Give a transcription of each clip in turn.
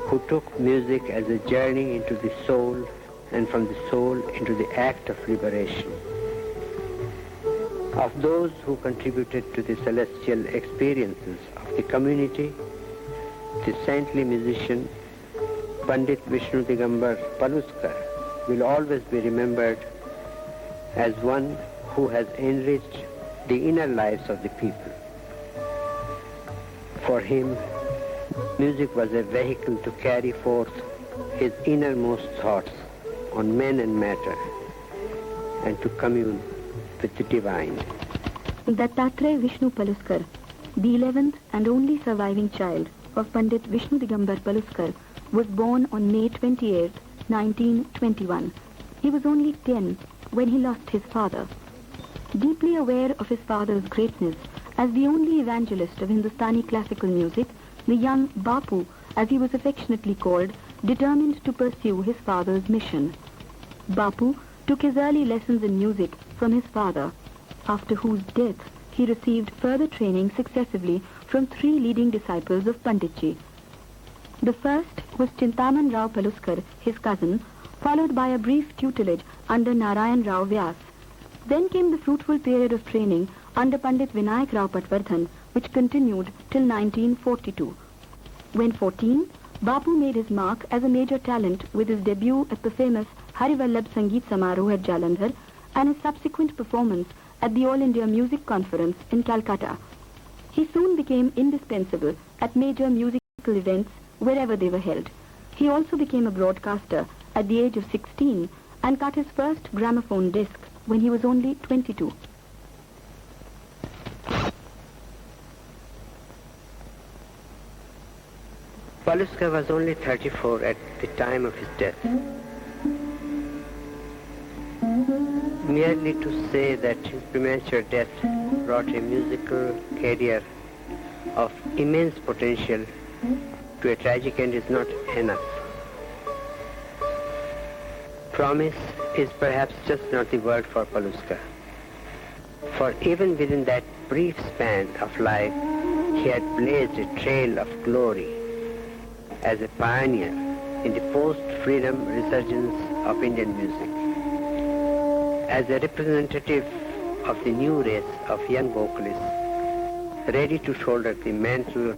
who took music as a journey into the soul and from the soul into the act of liberation. Of those who contributed to the celestial experiences of the community, the saintly musician Pandit Vishnu Digambar Paluskar will always be remembered as one who has enriched the inner lives of the people. For him, music was a vehicle to carry forth his innermost thoughts on men and matter and to commune with the divine. Dattatreya Vishnu Paluskar, the 11th and only surviving child of Pandit Vishnu Digambar Paluskar, was born on May 28, 1921. He was only 10 when he lost his father. Deeply aware of his father's greatness as the only evangelist of Hindustani classical music, the young Bapu, as he was affectionately called, determined to pursue his father's mission. Bapu took his early lessons in music from his father, after whose death he received further training successively from 3 leading disciples of Panditji. The first was Chintaman Rao Paluskar, his cousin, followed by a brief tutelage under Narayan Rao Vyas. Then came the fruitful period of training under Pandit Vinayak Rao Patwardhan, which continued till 1942. When 14, Bapu made his mark as a major talent with his debut at the famous Harivallabh Sangeet Samaroh at Jalandhar and his subsequent performance at the All India Music Conference in Calcutta. He soon became indispensable at major musical events wherever they were held. He also became a broadcaster at the age of 16 and cut his first gramophone disc when he was only 22. Paluskar was only 34 at the time of his death. Merely to say that his premature death brought a musical career of immense potential to a tragic end is not enough. Promise is perhaps just not the word for Paluskar. For even within that brief span of life, he had blazed a trail of glory as a pioneer in the post-freedom resurgence of Indian music, as a representative of the new race of young vocalists ready to shoulder the mantle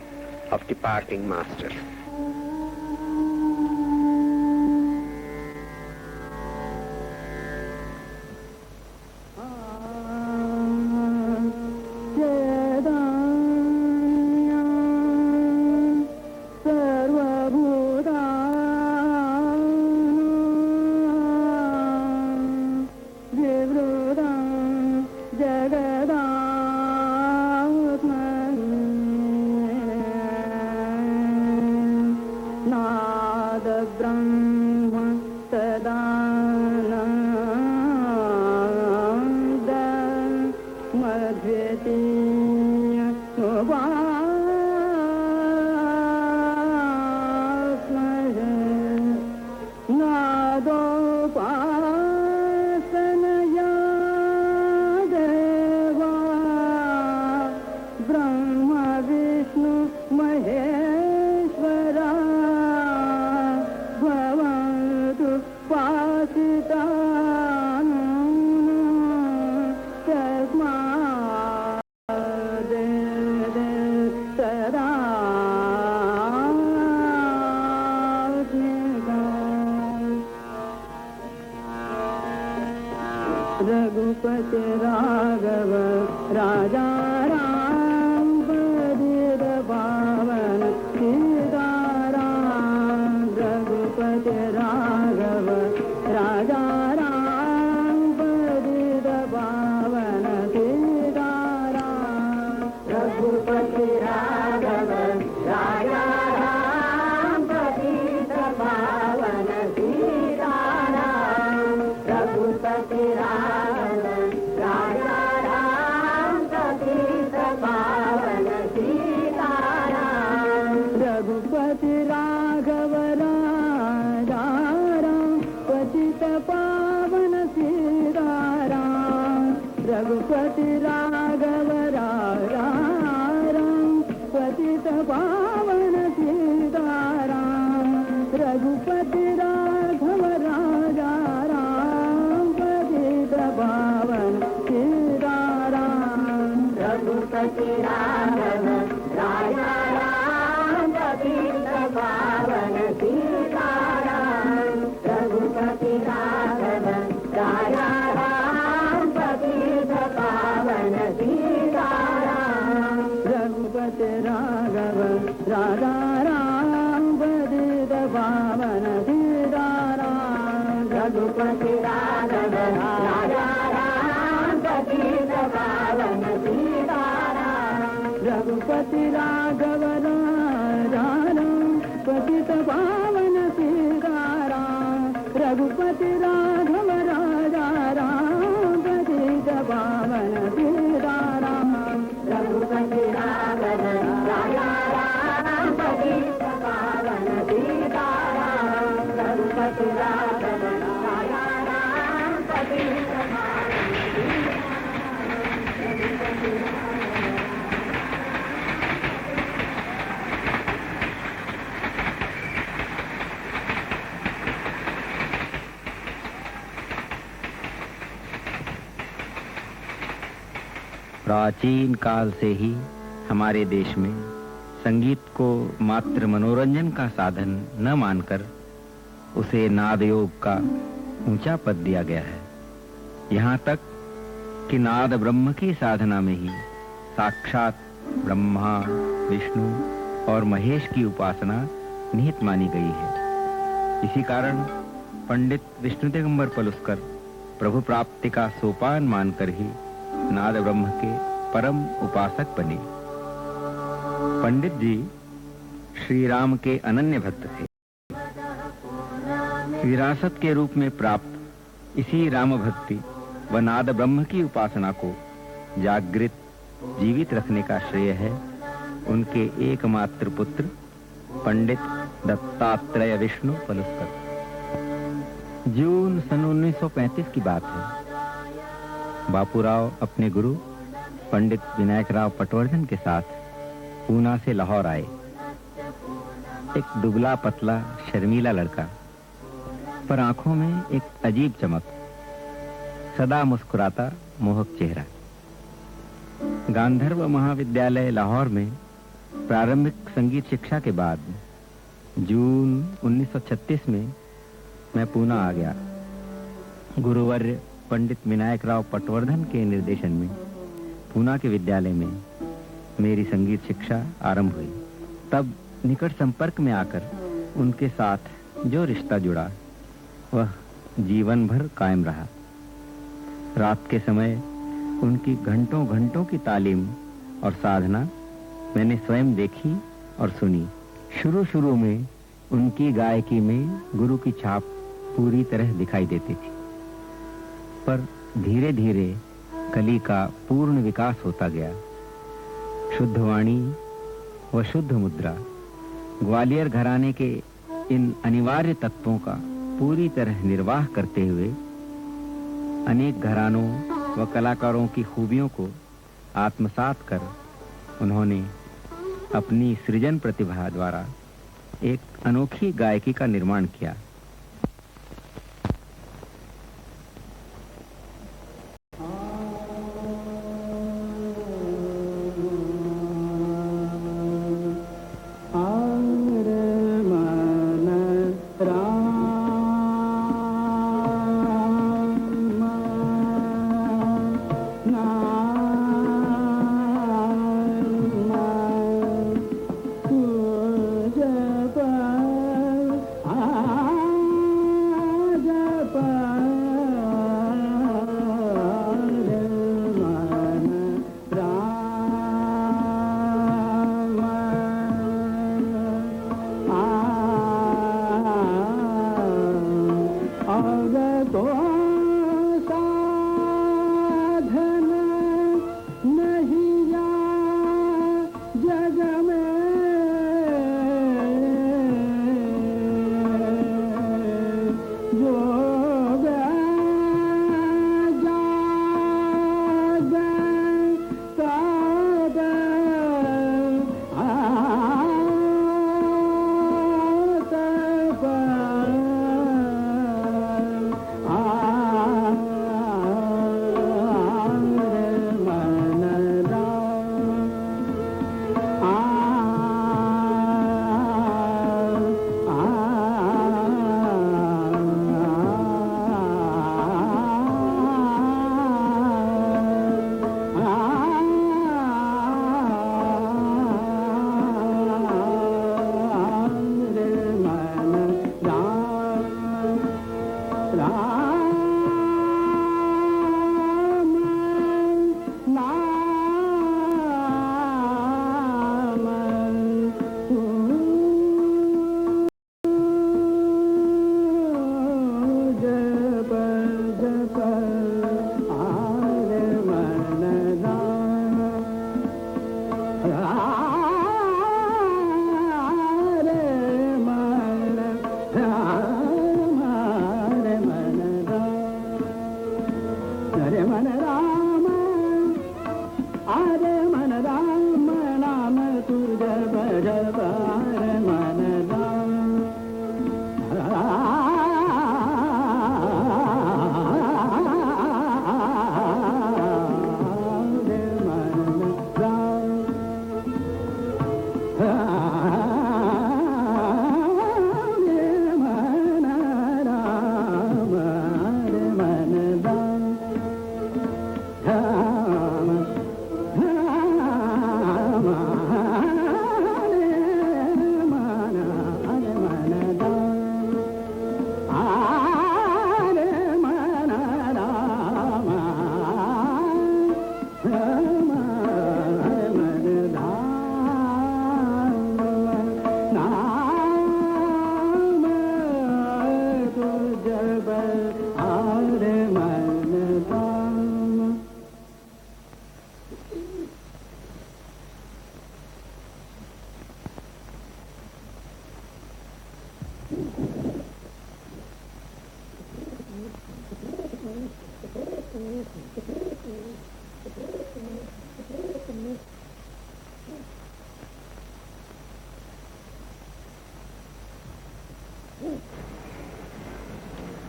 of departing masters. Raghupati Raghav राजा राम बधिर पावन सीताराम रघुपति राघव राजा राम बधिर पावन सीताराम रघुपति राघव राजा राम बधिर पावन सीताराम रघुपति राघव राजा राम बधिर प्राचीन काल से ही हमारे देश में संगीत को मात्र मनोरंजन का साधन न मानकर उसे नाद योग का ऊंचा पद दिया गया है। यहाँ तक कि नाद ब्रह्म की साधना में ही साक्षात ब्रह्मा, विष्णु और महेश की उपासना निहित मानी गई है। इसी कारण पंडित विष्णु दिगंबर पलुस्कर प्रभु प्राप्ति का सोपान मानकर ही नाद ब्रह्म के परम उपासक बने। पंडित जी श्री राम के अनन्य भक्त थे। विरासत के रूप में प्राप्त इसी राम भक्ति व नाद ब्रह्म की उपासना को जागृत जीवित रखने का श्रेय है उनके एकमात्र पुत्र पंडित दत्तात्रेय विष्णु पलुस्कर। जून सन 1935 की बात है। बापूराव अपने गुरु पंडित विनायकराव पटवर्धन के साथ पूना से लाहौर आए। एक दुबला पतला शर्मीला लड़का, पर आंखों में एक अजीब चमक, सदा मुस्कुराता मोहक चेहरा। गांधर्व महाविद्यालय लाहौर में प्रारंभिक संगीत शिक्षा के बाद जून 1936 में मैं पूना आ गया। गुरुवर्य पंडित विनायकराव पटवर्धन के निर्देशन में पूना के विद्यालय में मेरी संगीत शिक्षा आरंभ हुई। तब निकट संपर्क में आकर उनके साथ जो रिश्ता जुड़ा वह जीवन भर कायम रहा। रात के समय उनकी घंटों घंटों की तालीम और साधना मैंने स्वयं देखी और सुनी। शुरू में उनकी गायकी में गुरु की छाप पूरी तरह दिखाई देती थी, पर धीरे धीरे कली का पूर्ण विकास होता गया। शुद्ध वाणी व शुद्ध मुद्रा, ग्वालियर घराने के इन अनिवार्य तत्वों का पूरी तरह निर्वाह करते हुए अनेक घरानों व कलाकारों की खूबियों को आत्मसात कर उन्होंने अपनी सृजन प्रतिभा द्वारा एक अनोखी गायकी का निर्माण किया। Ah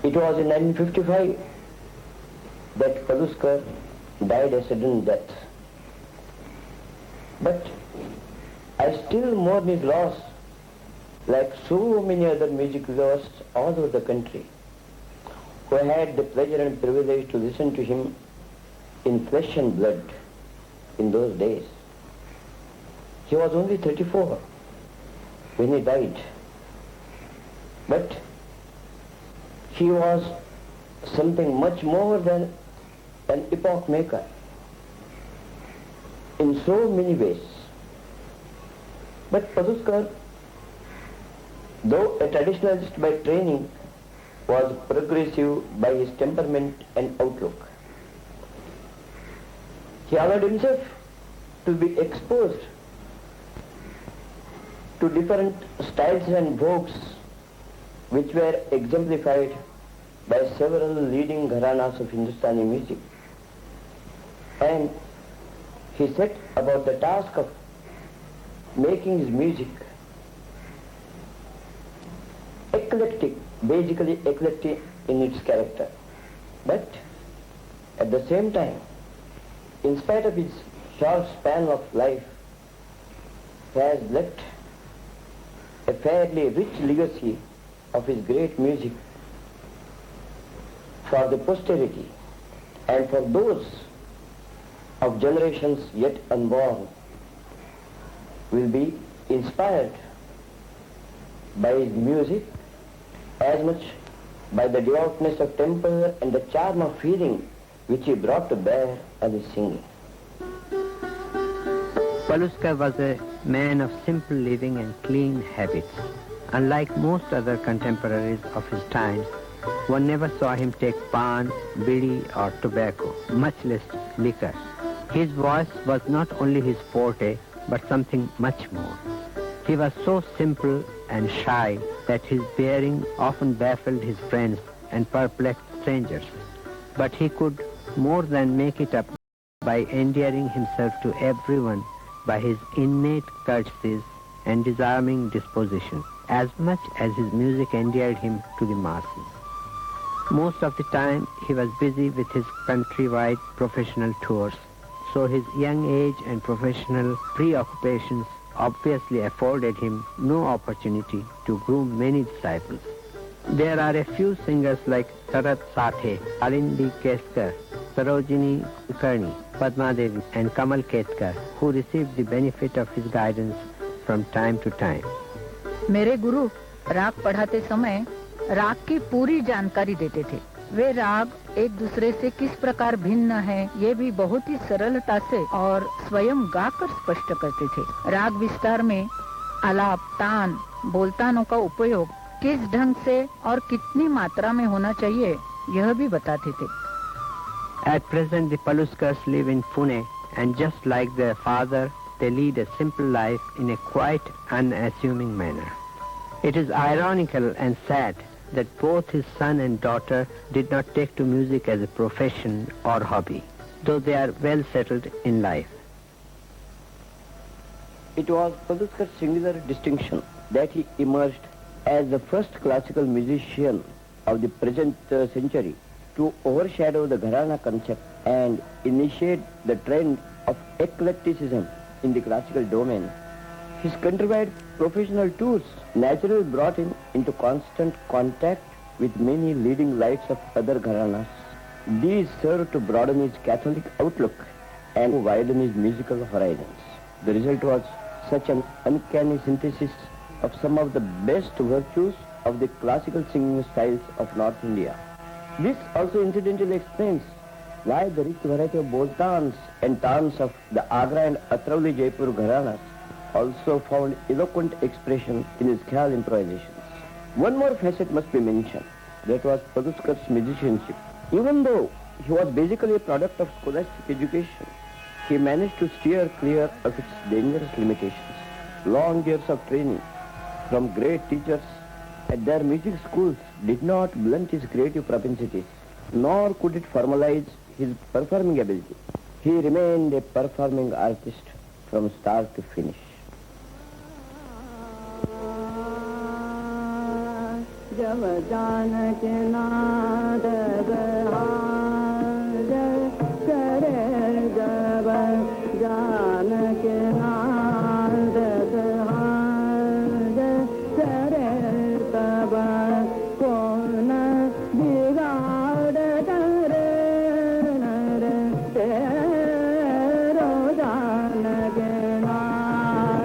It was in 1955 that Paluskar died a sudden death. But I still mourn his loss, like so many other music lovers all over the country, who had the pleasure and privilege to listen to him in flesh and blood in those days. He was only 34 when he died. But he was something much more than an epoch maker in so many ways. But Paluskar, though a traditionalist by training, was progressive by his temperament and outlook. He allowed himself to be exposed to different styles and vogues which were exemplified by several leading gharanas of Hindustani music. And he set about the task of making his music eclectic, basically eclectic in its character. But at the same time, in spite of his short span of life, he has left a fairly rich legacy of his great music for the posterity and for those of generations yet unborn will be inspired by his music as much by the devoutness of temper and the charm of feeling which he brought to bear on his singing. Paluskar was a man of simple living and clean habits. Unlike most other contemporaries of his times, one never saw him take pan, bidi or tobacco, much less liquor. His voice was not only his forte, but something much more. He was so simple and shy that his bearing often baffled his friends and perplexed strangers. But he could more than make it up by endearing himself to everyone by his innate courtesies and disarming disposition, as much as his music endeared him to the masses. Most of the time he was busy with his countrywide professional tours, so his young age and professional preoccupations obviously afforded him no opportunity to groom many disciples. There are a few singers like Sarat Sathe, Alindi Keskar, Sarojini Kulkarni, Padma Devi and Kamal Ketkar who received the benefit of his guidance from time to time. मेरे गुरु राग पढ़ाते समय राग की पूरी जानकारी देते थे। वे राग एक दूसरे से किस प्रकार भिन्न है ये भी बहुत ही सरलता से और स्वयं गाकर स्पष्ट करते थे। राग विस्तार में आलाप, तान, बोलतानों का उपयोग किस ढंग से और कितनी मात्रा में होना चाहिए यह भी बताते थे। At present the Paluskars live in Pune and just like their father they lead a simple life in a quite unassuming manner. It is ironical and sad that both his son and daughter did not take to music as a profession or hobby, though they are well settled in life. It was Paluskar's singular distinction that he emerged as the first classical musician of the present century to overshadow the Gharana concept and initiate the trend of eclecticism in the classical domain. His countrywide professional tours naturally brought him into constant contact with many leading lights of other Gharanas. These served to broaden his Catholic outlook and widen his musical horizons. The result was such an uncanny synthesis of some of the best virtues of the classical singing styles of North India. This also incidentally explains why the rich variety of boltans and tans of the Agra and Atrauli Jaipur Gharanas also found eloquent expression in his khayal improvisations. One more facet must be mentioned, that was Paluskar's musicianship. Even though he was basically a product of scholastic education, he managed to steer clear of its dangerous limitations. Long years of training from great teachers Their music schools did not blunt his creative propensities, nor could it formalize his performing ability. He remained a performing artist from start to finish. जब जानक नाद बहार करे जब जानक नाद बहार करे तब कौन बिगाड़ करे नर तेरो जानक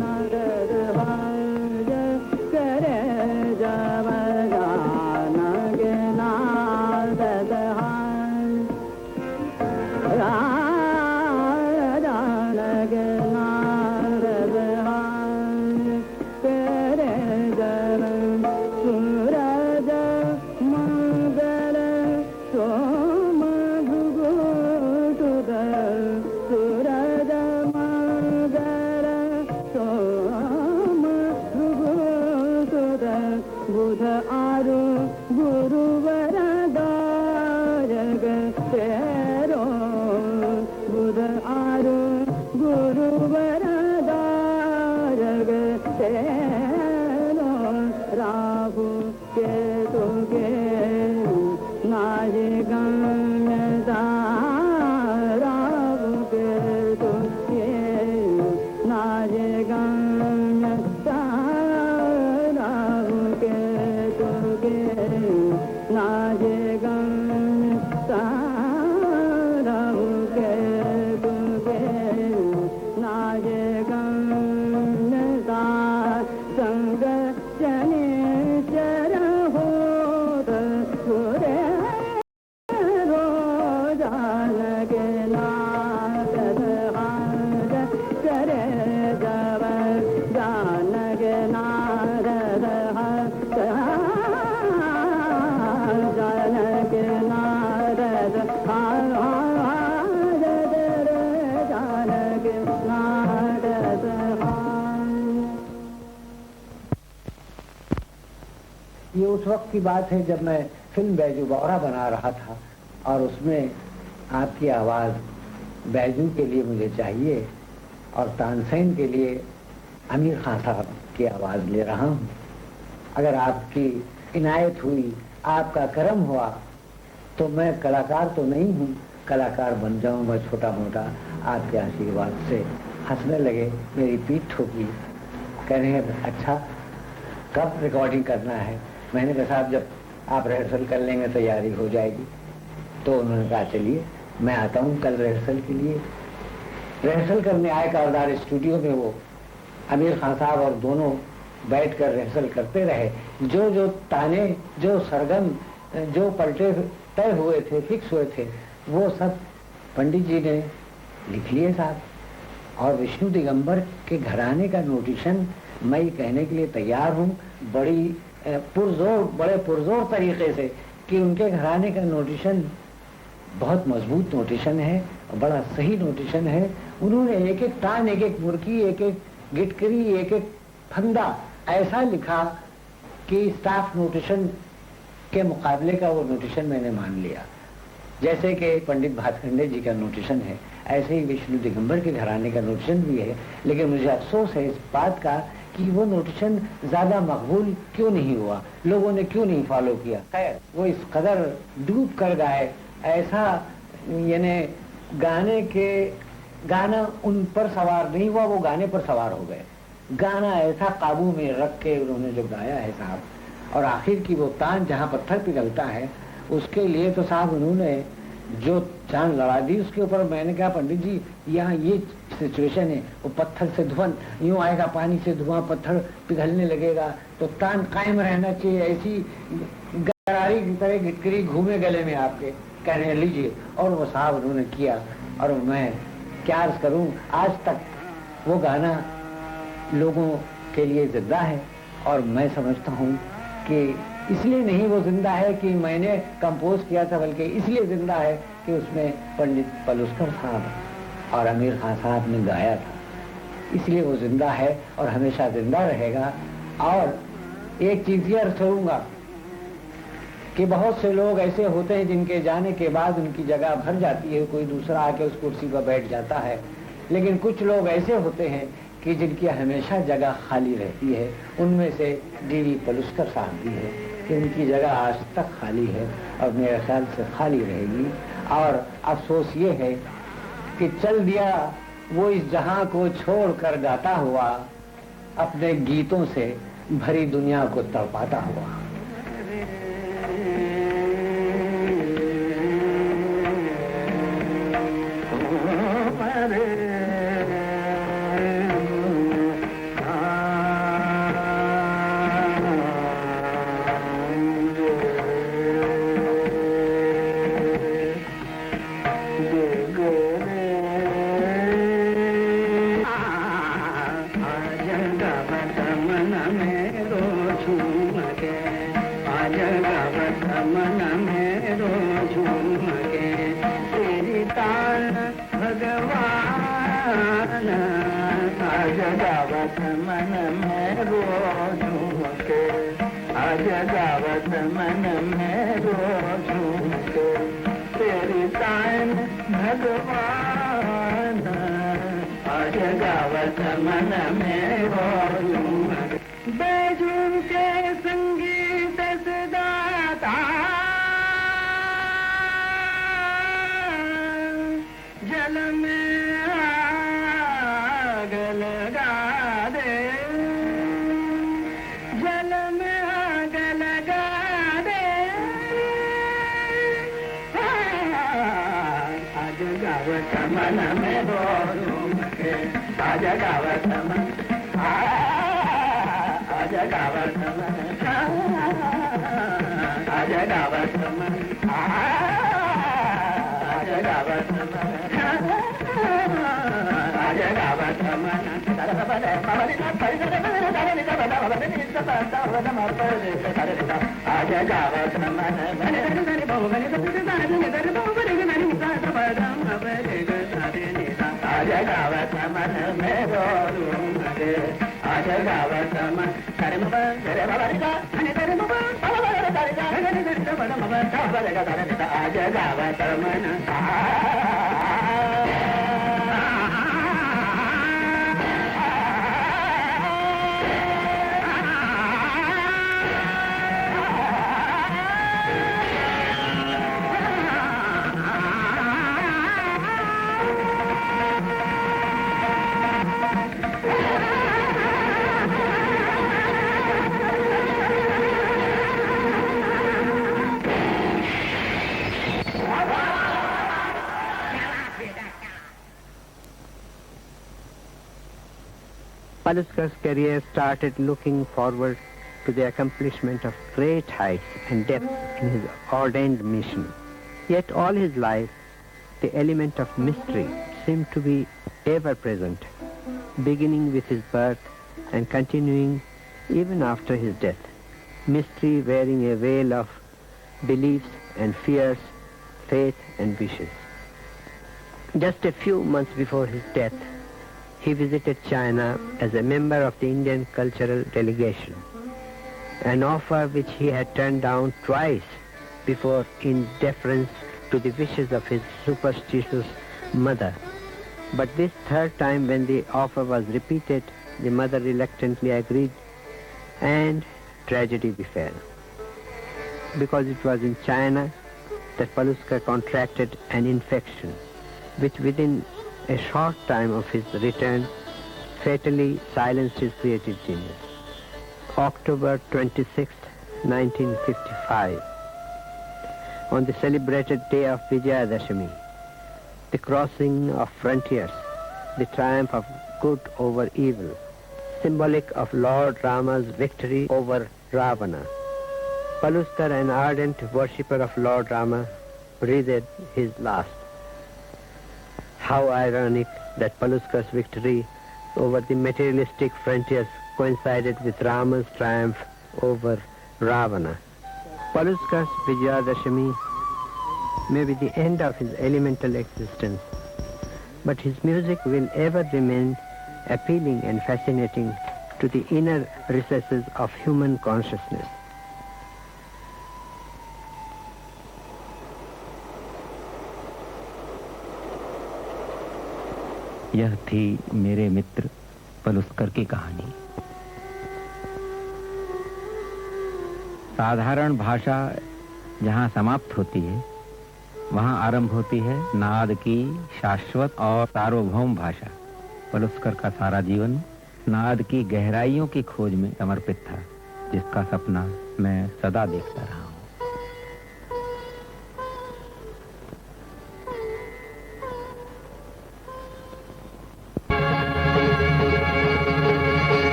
नाद बहार करे जब ये उस वक्त की बात है जब मैं फिल्म बैजू बावरा बना रहा था और उसमें आपकी आवाज़ बैजू के लिए मुझे चाहिए और तानसेन के लिए आमिर खान साहब की आवाज़ ले रहा हूँ। अगर आपकी इनायत हुई, आपका करम हुआ तो मैं कलाकार तो नहीं हूँ, कलाकार बन जाऊँगा छोटा मोटा। आपके आशीर्वाद से हंसने लगे, मेरी पीठ ठोकी, कह रहे हैं अच्छा कब रिकॉर्डिंग करना है। मैंने कहा साहब जब आप रिहर्सल कर लेंगे तैयारी हो जाएगी। तो उन्होंने कहा चलिए मैं आता हूँ कल रिहर्सल के लिए। रिहर्सल करने आए कारदार स्टूडियो में, वो आमिर खान साहब और दोनों बैठकर रिहर्सल करते रहे। जो जो ताने, जो सरगम, जो पलटे तय हुए थे, फिक्स हुए थे, वो सब पंडित जी ने लिख लिए साहब। और विष्णु दिगंबर के घराने का नोटिशन मैं ये कहने के लिए तैयार हूँ बड़े पुरजोर तरीके से कि उनके घराने का नोटिशन बहुत मजबूत नोटिशन है, बड़ा सही नोटिशन है। उन्होंने एक एक तान, एक एक मुर्की, एक एक गिटकरी, एक एक फंदा ऐसा लिखा कि स्टाफ नोटिशन के मुकाबले का वो नोटिशन मैंने मान लिया। जैसे कि पंडित भातखंडे जी का नोटिशन है, ऐसे ही विष्णु दिगंबर के घराने का नोटिशन भी है। लेकिन मुझे अफसोस है इस बात का कि वो नोटेशन ज्यादा मकबूल क्यों नहीं हुआ, लोगों ने क्यों नहीं फॉलो किया। खैर वो इस कदर डूब कर गाए, ऐसा यानी गाना उन पर सवार नहीं हुआ, वो गाने पर सवार हो गए। गाना ऐसा काबू में रख के उन्होंने जो गाया है साहब, और आखिर की वो तान जहाँ पत्थर पिघलता है, उसके लिए तो साहब उन्होंने जो जान लड़ा दी उसके ऊपर। मैंने कहा पंडित जी यहाँ ये सिचुएशन है, वो पत्थर से धुआं यूं आएगा, पानी से धुआं, पत्थर पिघलने लगेगा, तो तान कायम रहना चाहिए, ऐसी गरारी की तरह गिटकरी घूमे गले में आपके, कहने लीजिए। और वो साहब उन्होंने किया, और मैं क्या अर्ज करूं, आज तक वो गाना लोगों के लिए जिंदा है। और मैं समझता हूं कि इसलिए नहीं वो जिंदा है कि मैंने कंपोज किया था, बल्कि इसलिए जिंदा है कि उसमें पंडित पलुस्कर साहब और आमिर खान साहब ने गाया था, इसलिए वो जिंदा है और हमेशा जिंदा रहेगा। और एक चीज ये अर्ज करूंगा कि बहुत से लोग ऐसे होते हैं जिनके जाने के बाद उनकी जगह भर जाती है, कोई दूसरा आके उस कुर्सी पर बैठ जाता है, लेकिन कुछ लोग ऐसे होते हैं कि जिनकी हमेशा जगह खाली रहती है। उनमें से डी.वी. पलुस्कर साहब भी है कि उनकी जगह आज तक खाली है और मेरे ख्याल से खाली रहेगी। और अफसोस ये है कि चल दिया वो इस जहां को छोड़कर गाता हुआ, अपने गीतों से भरी दुनिया को तड़पाता हुआ। Paluskar's career started looking forward to the accomplishment of great heights and depths in his ordained mission. Yet all his life, the element of mystery seemed to be ever present, beginning with his birth and continuing even after his death. Mystery wearing a veil of beliefs and fears, faith and wishes. Just a few months before his death, he visited China as a member of the Indian cultural delegation, an offer which he had turned down twice before in deference to the wishes of his superstitious mother. But this third time when the offer was repeated, the mother reluctantly agreed, and tragedy befell. Because it was in China that Paluskar contracted an infection, which within a short time of his return fatally silenced his creative genius. October 26, 1955, on the celebrated day of Vijayadashami, the crossing of frontiers, the triumph of good over evil, symbolic of Lord Rama's victory over Ravana. Paluskar, an ardent worshipper of Lord Rama, breathed his last. How ironic that Paluskar's victory over the materialistic frontiers coincided with Rama's triumph over Ravana. Paluskar's Vijayadashami may be the end of his elemental existence, but his music will ever remain appealing and fascinating to the inner recesses of human consciousness. यह थी मेरे मित्र पलुस्कर की कहानी। साधारण भाषा जहाँ समाप्त होती है, वहाँ आरंभ होती है नाद की शाश्वत और सार्वभौम भाषा। पलुस्कर का सारा जीवन नाद की गहराइयों की खोज में समर्पित था, जिसका सपना मैं सदा देखता रहा।